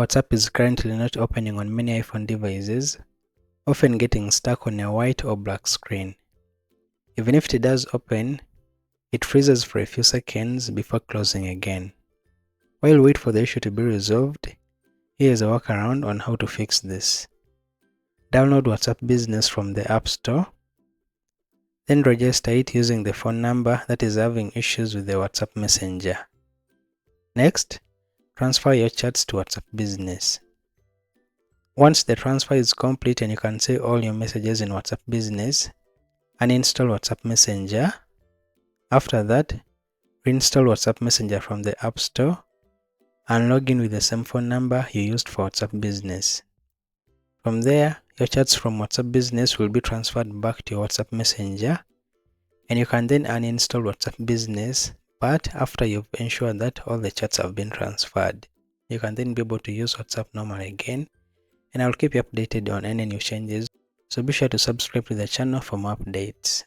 WhatsApp is currently not opening on many iPhone devices, often getting stuck on a white or black screen. Even if it does open, it freezes for a few seconds before closing again. While we wait for the issue to be resolved, here is a workaround on how to fix this. Download WhatsApp Business from the App Store, then register it using the phone number that is having issues with the WhatsApp Messenger. Next, transfer your chats to WhatsApp Business. Once the transfer is complete and you can see all your messages in WhatsApp Business, uninstall WhatsApp Messenger. After that, reinstall WhatsApp Messenger from the App Store and log in with the same phone number you used for WhatsApp Business. From there, your chats from WhatsApp Business will be transferred back to your WhatsApp Messenger, and you can then uninstall WhatsApp Business, but after you've ensured that all the chats have been transferred. You can then be able to use WhatsApp normal again, and I'll keep you updated on any new changes, so be sure to subscribe to the channel for more updates.